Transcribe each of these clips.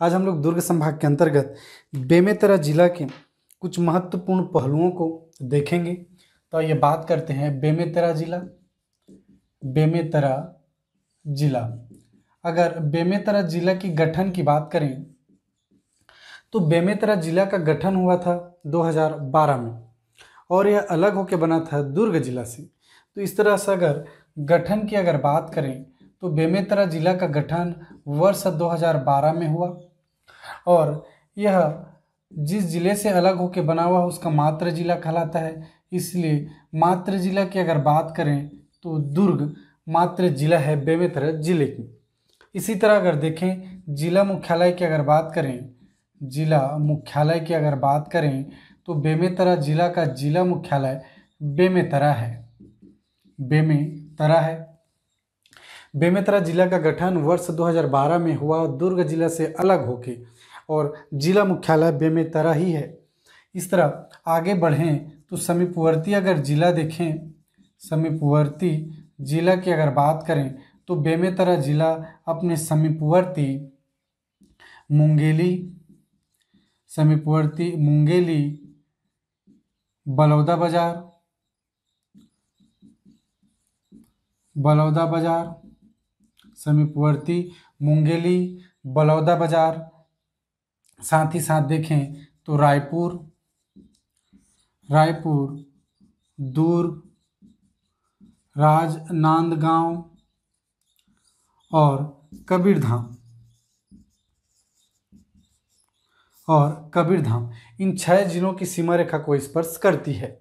आज हम लोग दुर्ग संभाग के अंतर्गत बेमेतरा जिला के कुछ महत्वपूर्ण पहलुओं को देखेंगे। तो ये बात करते हैं बेमेतरा जिला। बेमेतरा जिला, अगर बेमेतरा जिला की गठन की बात करें तो बेमेतरा जिला का गठन हुआ था 2012 में और यह अलग होकर बना था दुर्ग जिला से। तो इस तरह से अगर गठन की अगर बात करें तो बेमेतरा जिला का गठन वर्ष 2012 में हुआ और यह जिस जिले से अलग होकर बना हुआ उसका मातृ जिला कहलाता है। इसलिए मातृ जिला की अगर बात करें तो दुर्ग मातृ जिला है बेमेतरा जिले की। इसी तरह अगर देखें जिला मुख्यालय की अगर बात करें, जिला मुख्यालय की अगर बात करें तो बेमेतरा जिला का जिला मुख्यालय बेमेतरा है। बेमेतरा है। बेमेतरा जिला का गठन वर्ष 2012 में हुआ दुर्ग जिला से अलग होके और जिला मुख्यालय बेमेतरा ही है। इस तरह आगे बढ़ें तो समीपवर्ती अगर जिला देखें, समीपवर्ती जिला की अगर बात करें तो बेमेतरा जिला अपने समीपवर्ती मुंगेली, समीपवर्ती मुंगेली, बलौदा बाजार, समीपवर्ती मुंगेली, बलौदा बाजार, साथ ही साथ देखें तो रायपुर, दुर्ग, राजनांदगांव और कबीरधाम इन 6 जिलों की सीमा रेखा को स्पर्श करती है।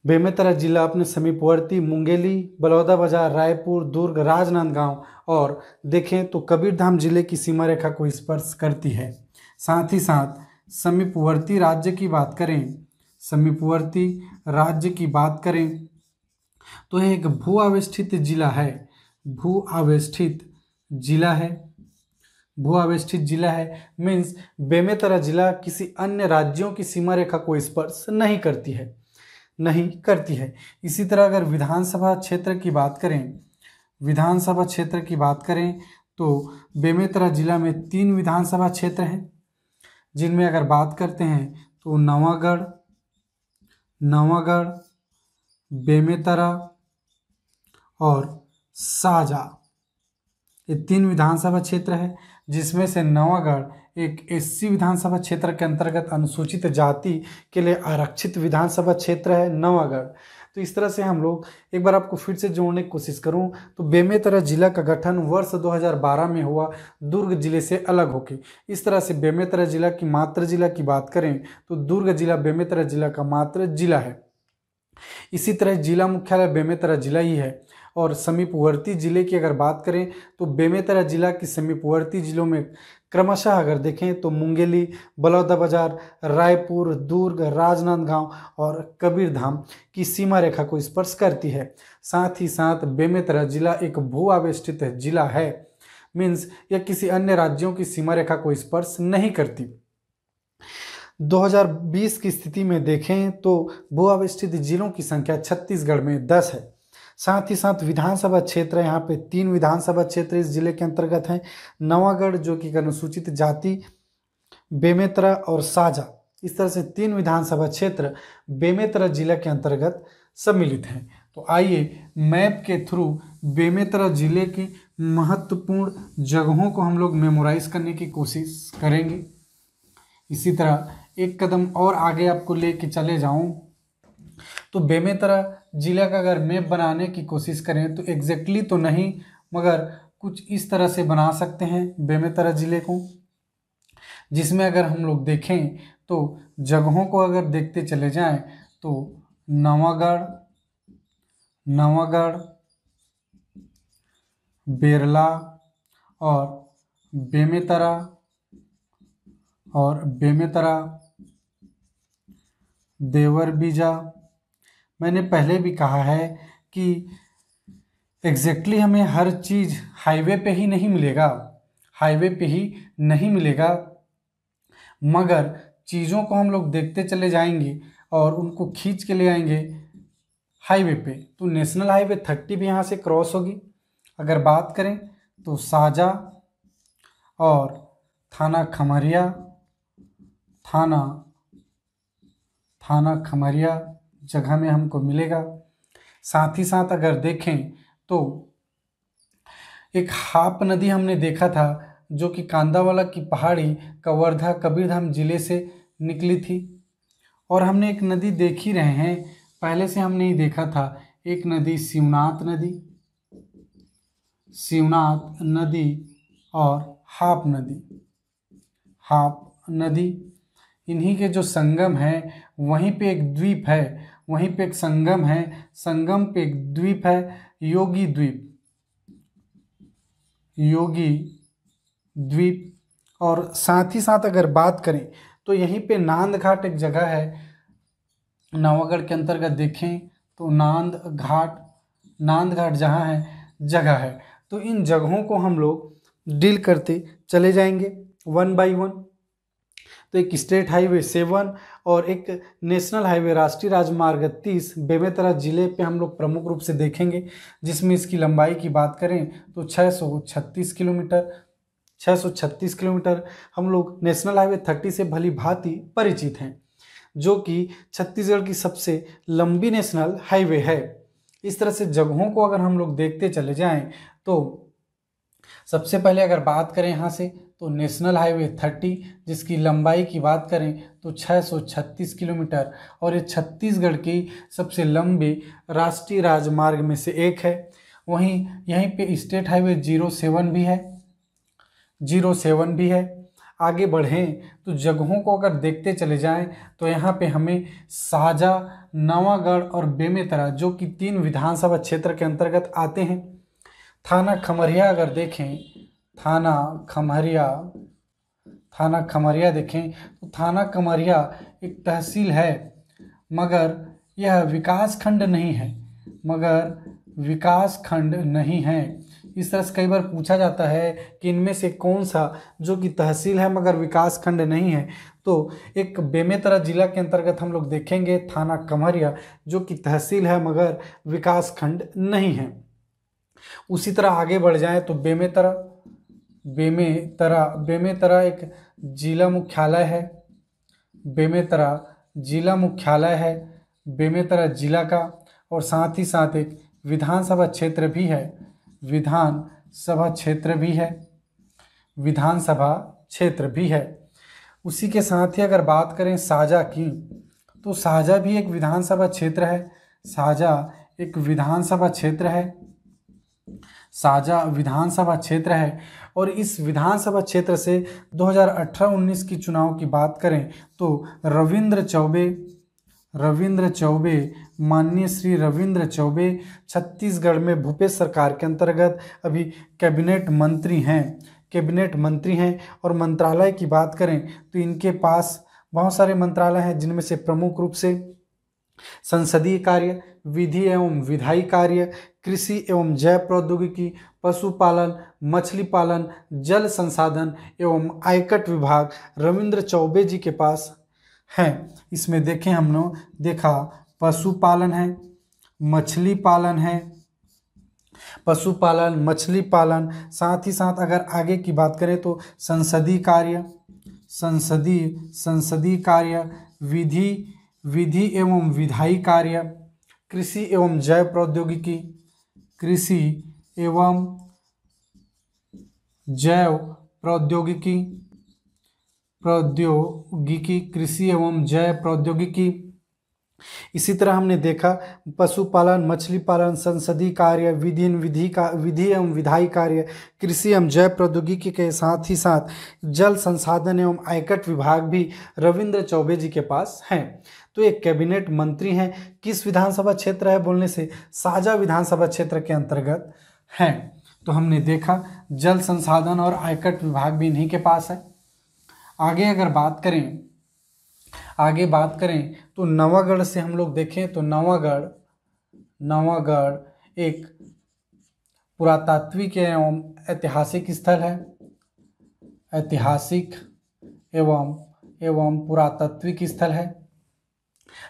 बेमेतरा जिला अपने समीपवर्ती मुंगेली, बलौदा बाजार, रायपुर, दुर्ग, राजनांदगांव और देखें तो कबीरधाम जिले की सीमा रेखा को स्पर्श करती है। साथ ही साथ समीपवर्ती राज्य की बात करें, समीपवर्ती राज्य की बात करें तो यह एक भू आवेष्टित जिला है। भू आवेष्टित जिला है मीन्स बेमेतरा जिला किसी अन्य राज्यों की सीमा रेखा को स्पर्श नहीं करती है। इसी तरह अगर विधानसभा क्षेत्र की बात करें तो बेमेतरा जिला में 3 विधानसभा क्षेत्र हैं, जिनमें अगर बात करते हैं तो नवागढ़, बेमेतरा और साजा, ये 3 विधानसभा क्षेत्र है, जिसमें से नवागढ़ एक एससी विधानसभा क्षेत्र के अंतर्गत अनुसूचित जाति के लिए आरक्षित विधानसभा क्षेत्र है नवागढ़। तो इस तरह से हम लोग एक बार आपको फिर से जोड़ने की कोशिश करूं तो बेमेतरा जिला का गठन वर्ष 2012 में हुआ दुर्ग जिले से अलग होके। इस तरह से बेमेतरा जिला की मातृ जिला की बात करें तो दुर्ग जिला बेमेतरा जिला का मातृ जिला है। इसी तरह जिला मुख्यालय बेमेतरा जिला ही है और समीपवर्ती जिले की अगर बात करें तो बेमेतरा जिला की समीपवर्ती जिलों में क्रमशः अगर देखें तो मुंगेली, बलौदा बाजार, रायपुर, दुर्ग, राजनांदगांव और कबीरधाम की सीमा रेखा को स्पर्श करती है। साथ ही साथ बेमेतरा जिला एक भू आवेष्टित जिला है, मीन्स यह किसी अन्य राज्यों की सीमा रेखा को स्पर्श नहीं करती। 2020 की स्थिति में देखें तो भू आवेष्टित जिलों की संख्या छत्तीसगढ़ में 10 है। साथ ही साथ विधानसभा क्षेत्र यहाँ पे 3 विधानसभा क्षेत्र इस जिले के अंतर्गत हैं। नवागढ़ जो कि अनुसूचित जाति, बेमेतरा और साजा, इस तरह से 3 विधानसभा क्षेत्र बेमेतरा जिला के अंतर्गत सम्मिलित हैं। तो आइए मैप के थ्रू बेमेतरा जिले की महत्वपूर्ण जगहों को हम लोग मेमोराइज करने की कोशिश करेंगे। इसी तरह एक कदम और आगे आपको लेके चले जाऊं तो बेमेतरा जिला का अगर मैप बनाने की कोशिश करें तो एग्जैक्टली तो नहीं मगर कुछ इस तरह से बना सकते हैं बेमेतरा जिले को, जिसमें अगर हम लोग देखें तो जगहों को अगर देखते चले जाएं तो नवागढ़, बेरला और बेमेतरा, देवरबीजा। मैंने पहले भी कहा है कि एग्जैक्टली हमें हर चीज़ हाईवे पे ही नहीं मिलेगा, मगर चीज़ों को हम लोग देखते चले जाएंगे और उनको खींच के ले आएंगे हाईवे पे। तो नेशनल हाईवे 30 भी यहाँ से क्रॉस होगी। अगर बात करें तो साजा और थाना खमरिया, थाना थाना खमरिया जगह में हमको मिलेगा। साथ ही साथ अगर देखें तो एक हाप नदी हमने देखा था जो कि कांदावाला की पहाड़ी कवर्धा कबीरधाम जिले से निकली थी। और हमने एक नदी देख ही रहे हैं, पहले से हमने ही देखा था, एक नदी शिवनाथ नदी, शिवनाथ नदी और हाप नदी, हाप नदी। इन्हीं के जो संगम है वहीं पे एक द्वीप है, वहीं पे एक संगम है, संगम पे एक द्वीप है, योगी द्वीप, योगी द्वीप। और साथ ही साथ अगर बात करें तो यहीं पे नांद घाट एक जगह है, नवागढ़ के अंतर्गत देखें तो नांद घाट जहाँ है जगह है। तो इन जगहों को हम लोग डील करते चले जाएंगे वन बाय वन। तो एक स्टेट हाईवे 7 और एक नेशनल हाईवे राष्ट्रीय राजमार्ग 30 बेमेतरा जिले पे हम लोग प्रमुख रूप से देखेंगे, जिसमें इसकी लंबाई की बात करें तो 636 किलोमीटर, 636 किलोमीटर। हम लोग नेशनल हाईवे 30 से भली भांति परिचित हैं, जो कि छत्तीसगढ़ की सबसे लंबी नेशनल हाईवे है। इस तरह से जगहों को अगर हम लोग देखते चले जाएं तो सबसे पहले अगर बात करें यहाँ से तो नेशनल हाईवे 30 जिसकी लंबाई की बात करें तो 636 किलोमीटर और ये छत्तीसगढ़ की सबसे लंबी राष्ट्रीय राजमार्ग में से एक है। वहीं यहीं पे स्टेट हाईवे 07 भी है, 07 भी है। आगे बढ़ें तो जगहों को अगर देखते चले जाएं तो यहाँ पे हमें साजा, नवागढ़ और बेमेतरा जो कि 3 विधानसभा क्षेत्र के अंतर्गत आते हैं। थाना खमरिया अगर देखें, थाना खमरिया देखें तो थाना खमरिया एक तहसील है, मगर यह विकास खंड नहीं है, इस तरह से कई बार पूछा जाता है कि इनमें से कौन सा जो कि तहसील है मगर विकास खंड नहीं है। तो एक बेमेतरा जिला के अंतर्गत हम लोग देखेंगे थाना खमरिया जो कि तहसील है मगर विकास खंड नहीं है। उसी तरह आगे बढ़ जाएं तो बेमेतरा एक जिला मुख्यालय है, बेमेतरा जिला मुख्यालय है बेमेतरा जिला का। और साथ ही साथ एक विधानसभा क्षेत्र भी है, उसी के साथ ही अगर बात करें साजा की तो साजा भी एक विधानसभा क्षेत्र है, साजा विधानसभा क्षेत्र है। और इस विधानसभा क्षेत्र से 2018-19 की चुनाव की बात करें तो माननीय श्री रविंद्र चौबे छत्तीसगढ़ में भूपेश सरकार के अंतर्गत अभी कैबिनेट मंत्री हैं। और मंत्रालय की बात करें तो इनके पास बहुत सारे मंत्रालय हैं, जिनमें से प्रमुख रूप से संसदीय कार्य, विधि एवं विधायी कार्य, कृषि एवं जैव प्रौद्योगिकी, पशुपालन, मछली पालन, जल संसाधन एवं आयकर विभाग रविंद्र चौबे जी के पास हैं। इसमें देखें हमने देखा पशुपालन है, मछली पालन, साथ ही साथ अगर आगे की बात करें तो संसदीय कार्य, विधि एवं विधायी कार्य, कृषि एवं जैव प्रौद्योगिकी, कृषि एवं जैव प्रौद्योगिकी। इसी तरह हमने देखा पशुपालन, मछली पालन, संसदीय कार्य, विधि एवं विधायी कार्य, कृषि एवं जैव प्रौद्योगिकी के साथ ही साथ जल संसाधन एवं आयकर विभाग भी रविंद्र चौबे जी के पास हैं। तो एक कैबिनेट मंत्री हैं, किस विधानसभा क्षेत्र है बोलने से साजा विधानसभा क्षेत्र के अंतर्गत हैं। तो हमने देखा जल संसाधन और आयकर विभाग भी इन्हीं के पास है। आगे अगर बात करें तो नवागढ़ से हम लोग देखें तो नवागढ़ एक पुरातात्विक एवं ऐतिहासिक स्थल है, ऐतिहासिक एवं पुरातात्विक स्थल है।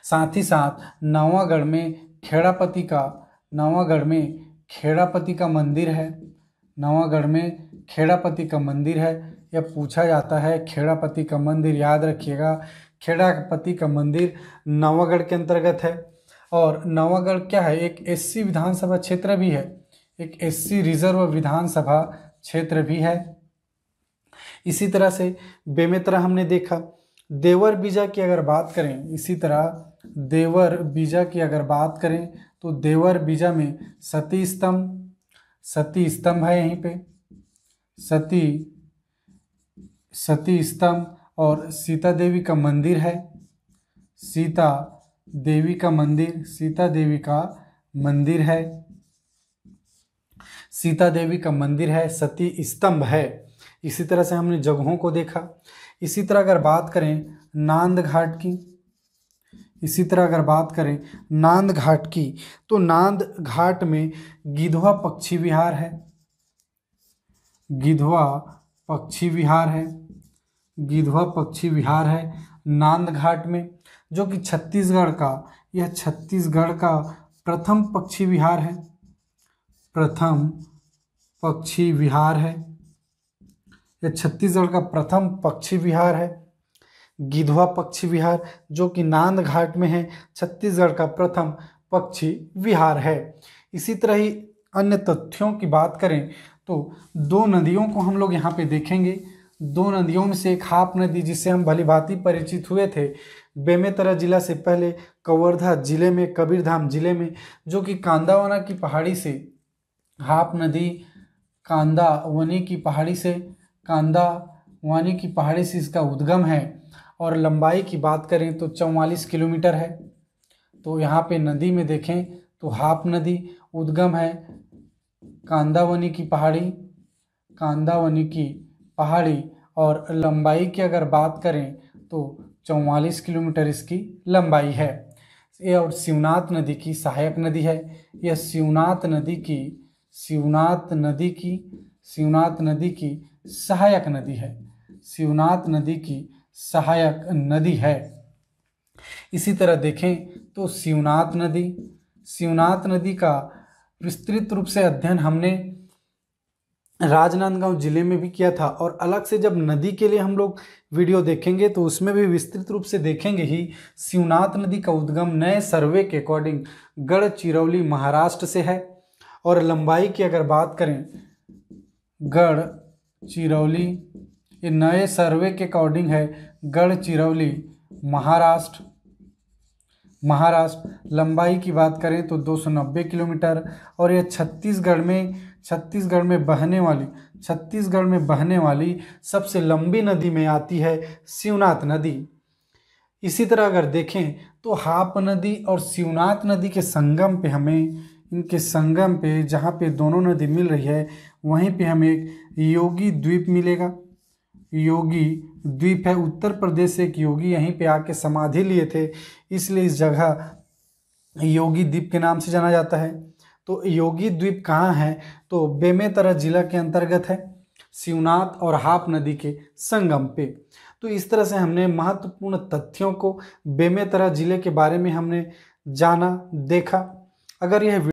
साथ ही साथ नवागढ़ में खेड़ापति का मंदिर है, यह पूछा जाता है। खेड़ापति का मंदिर याद रखिएगा, खेड़ापति का मंदिर नवागढ़ के अंतर्गत है। और नवागढ़ क्या है, एक एससी विधानसभा क्षेत्र भी है, एक एससी रिजर्व विधानसभा क्षेत्र भी है। इसी तरह से बेमेतरा हमने देखा। देवर बीजा की अगर बात करें, इसी तरह देवर बीजा की अगर बात करें तो देवर बीजा में सती स्तंभ है, यहीं पे सती स्तंभ और सीता देवी का मंदिर है, सीता देवी का मंदिर है, सती स्तंभ है। इसी तरह से हमने जगहों को देखा। इसी तरह अगर बात करें नांद घाट की, तो नांद घाट में गिधवा पक्षी विहार है नांद घाट में, जो कि छत्तीसगढ़ का प्रथम पक्षी विहार है। यह छत्तीसगढ़ का प्रथम पक्षी विहार है, गिधवा पक्षी विहार, जो कि नांद घाट में है, छत्तीसगढ़ का प्रथम पक्षी विहार है। इसी तरह ही अन्य तथ्यों की बात करें तो दो नदियों को हम लोग यहाँ पे देखेंगे। दो नदियों में से एक हाप नदी, जिससे हम भलीभांति परिचित हुए थे बेमेतरा जिला से पहले कवर्धा जिले में, कबीरधाम जिले में, जो कि कांदावनी की पहाड़ी से हाप नदी कांदावनी की पहाड़ी से इसका उद्गम है। और लंबाई की बात करें तो 44 किलोमीटर है। तो यहाँ पे नदी में देखें तो हाप नदी उद्गम है कांदावनी की पहाड़ी, और लंबाई की अगर बात करें तो 44 किलोमीटर इसकी लंबाई है। ये और शिवनाथ नदी की सहायक नदी है। यह शिवनाथ नदी की सहायक नदी है। इसी तरह देखें तो शिवनाथ नदी का विस्तृत रूप से अध्ययन हमने राजनांदगांव जिले में भी किया था, और अलग से जब नदी के लिए हम लोग वीडियो देखेंगे तो उसमें भी विस्तृत रूप से देखेंगे ही। शिवनाथ नदी का उद्गम नए सर्वे के अकॉर्डिंग गढ़चिरौली महाराष्ट्र से है, और लंबाई की अगर बात करें गढ़चिरौली, ये नए सर्वे के अकॉर्डिंग है गढ़चिरौली महाराष्ट्र। लंबाई की बात करें तो 290 किलोमीटर, और यह छत्तीसगढ़ में बहने वाली सबसे लंबी नदी में आती है शिवनाथ नदी। इसी तरह अगर देखें तो हाप नदी और शिवनाथ नदी के संगम पे जहाँ पे दोनों नदी मिल रही है, वहीं पे हमें एक योगी द्वीप मिलेगा। योगी द्वीप है, उत्तर प्रदेश से एक योगी यहीं पे आके समाधि लिए थे, इसलिए इस जगह योगी द्वीप के नाम से जाना जाता है। तो योगी द्वीप कहाँ है, तो बेमेतरा जिला के अंतर्गत है, शिवनाथ और हाप नदी के संगम पे। तो इस तरह से हमने महत्वपूर्ण तथ्यों को बेमेतरा जिले के बारे में हमने जाना, देखा। अगर यह